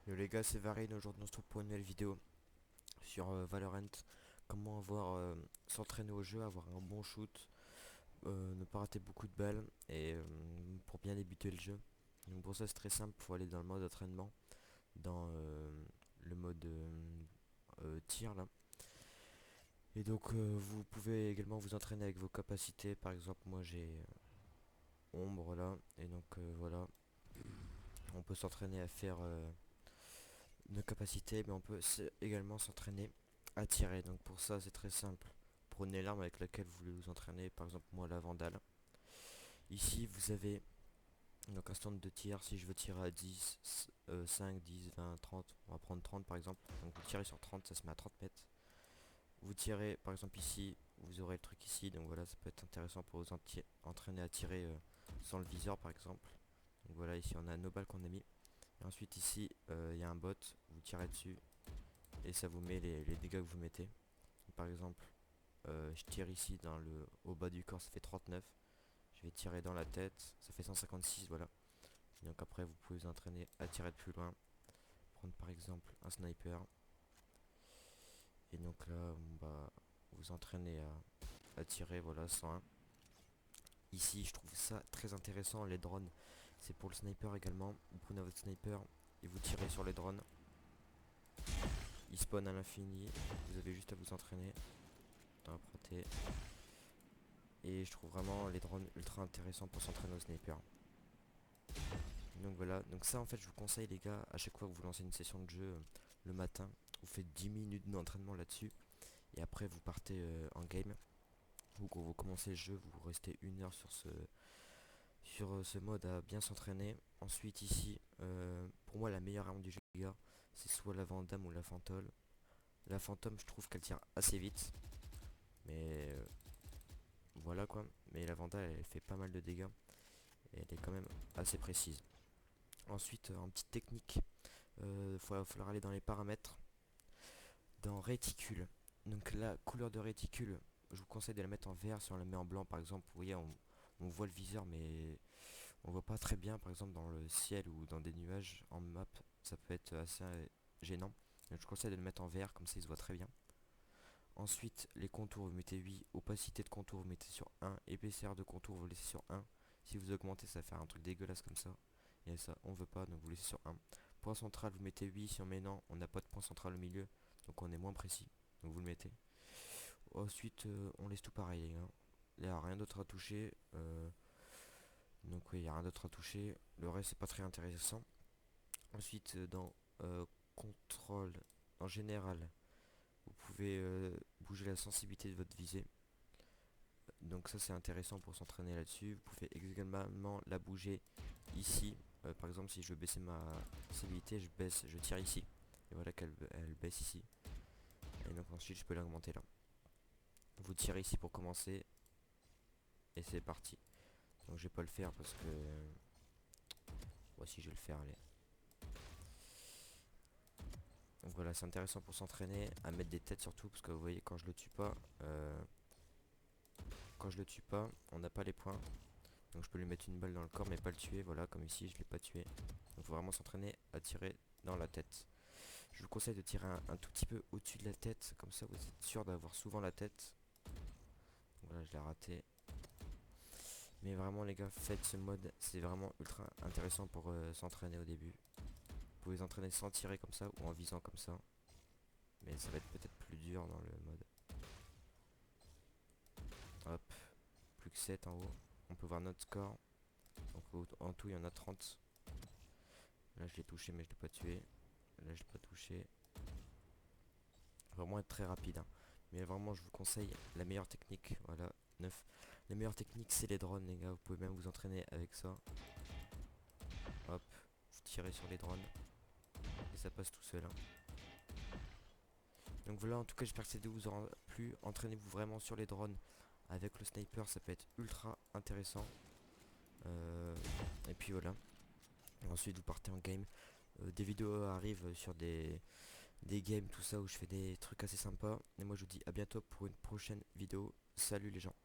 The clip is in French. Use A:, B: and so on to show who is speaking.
A: Yo les gars, c'est Varine. Aujourd'hui on se retrouve pour une nouvelle vidéo sur Valorant. Comment avoir s'entraîner au jeu, avoir un bon shoot, ne pas rater beaucoup de balles et pour bien débuter le jeu. Donc pour ça c'est très simple, faut aller dans le mode entraînement, dans le mode tir là. Et donc vous pouvez également vous entraîner avec vos capacités. Par exemple moi j'ai ombre là et donc voilà. On peut s'entraîner à faire nos capacités, mais on peut également s'entraîner à tirer. Donc pour ça c'est très simple. Prenez l'arme avec laquelle vous voulez vous entraîner, par exemple moi la Vandale. Ici vous avez donc un stand de tir. Si je veux tirer à 10, 5, 10, 20, 30, on va prendre 30 par exemple. Donc vous tirez sur 30, ça se met à 30 mètres. Vous tirez par exemple ici, vous aurez le truc ici, donc voilà, ça peut être intéressant pour vous entraîner à tirer sans le viseur par exemple. Donc voilà, ici on a nos balles qu'on a mis. Et ensuite ici il y a un bot, vous tirez dessus et ça vous met les dégâts que vous mettez. Par exemple, je tire ici au bas du corps, ça fait 39. Je vais tirer dans la tête, ça fait 156, voilà. Donc après, vous pouvez vous entraîner à tirer de plus loin. Prendre par exemple un sniper. Et donc là, bah, vous entraînez à tirer, voilà, 101. Ici, je trouve ça très intéressant, les drones. C'est pour le sniper également. Vous prenez votre sniper et vous tirez sur les drones. Ils spawnent à l'infini. Vous avez juste à vous entraîner. À protéger. Et je trouve vraiment les drones ultra intéressants pour s'entraîner au sniper. Donc voilà, donc ça en fait je vous conseille les gars, à chaque fois que vous lancez une session de jeu le matin, vous faites 10 minutes d'entraînement là-dessus. Et après vous partez en game. Ou quand vous commencez le jeu, vous restez 1 heure sur ce mode à bien s'entraîner. Ensuite ici, pour moi la meilleure arme du jeu les gars, c'est soit la Vandame ou la Fantôme. La Fantôme je trouve qu'elle tire assez vite. Mais voilà quoi. Mais la Vandale elle fait pas mal de dégâts. Et elle est quand même assez précise. Ensuite, en petite technique, il va falloir aller dans les paramètres, dans réticule. Donc la couleur de réticule, je vous conseille de la mettre en vert. Si on la met en blanc par exemple, vous voyez, on voit le viseur mais on voit pas très bien par exemple dans le ciel ou dans des nuages en map, ça peut être assez gênant. Donc je vous conseille de le mettre en vert, comme ça il se voit très bien. Ensuite, les contours, vous mettez 8, opacité de contour, vous mettez sur 1, épaisseur de contour, vous laissez sur 1. Si vous augmentez, ça va faire un truc dégueulasse comme ça. Et ça, on veut pas, donc vous laissez sur 1. Point central, vous mettez 8. Si on met non, on n'a pas de point central au milieu, donc on est moins précis. Donc vous le mettez. Ensuite, on laisse tout pareil, les gars. Il n'y a rien d'autre à toucher. Donc oui, il n'y a rien d'autre à toucher. Le reste, c'est pas très intéressant. Ensuite, dans contrôle, en général, vous pouvez bouger la sensibilité de votre visée. Donc ça c'est intéressant pour s'entraîner là-dessus. Vous pouvez également la bouger ici. Par exemple si je veux baisser ma sensibilité, je tire ici. Et voilà qu'elle elle baisse ici. Et donc ensuite je peux l'augmenter là. Vous tirez ici pour commencer. Et c'est parti. Donc je vais pas le faire parce que... Voici je vais le faire, allez. Donc voilà, c'est intéressant pour s'entraîner à mettre des têtes surtout. Parce que vous voyez quand je le tue pas... quand je le tue pas, on n'a pas les points. Donc je peux lui mettre une balle dans le corps mais pas le tuer. Voilà, comme ici je l'ai pas tué. Donc faut vraiment s'entraîner à tirer dans la tête. Je vous conseille de tirer un tout petit peu au-dessus de la tête. Comme ça vous êtes sûr d'avoir souvent la tête. Donc voilà, je l'ai raté. Mais vraiment les gars, faites ce mode. C'est vraiment ultra intéressant pour s'entraîner au début. Vous pouvez s'entraîner sans tirer comme ça ou en visant comme ça. Mais ça va être peut-être plus dur dans le mode. Hop. Plus que 7 en haut. On peut voir notre score. Donc en tout il y en a 30. Là je l'ai touché mais je l'ai pas tué. Là je l'ai pas touché. Vraiment être très rapide hein. Mais vraiment je vous conseille la meilleure technique. Voilà, 9. La meilleure technique c'est les drones les gars. Vous pouvez même vous entraîner avec ça. Hop, vous tirez sur les drones. Et ça passe tout seul hein. Donc voilà, en tout cas j'espère que cette vidéo vous aura plu. Entraînez-vous vraiment sur les drones. Avec le sniper ça peut être ultra intéressant. Et puis voilà. Ensuite vous partez en game. Des vidéos arrivent sur des games, tout ça, où je fais des trucs assez sympas. Et moi je vous dis à bientôt pour une prochaine vidéo. Salut les gens.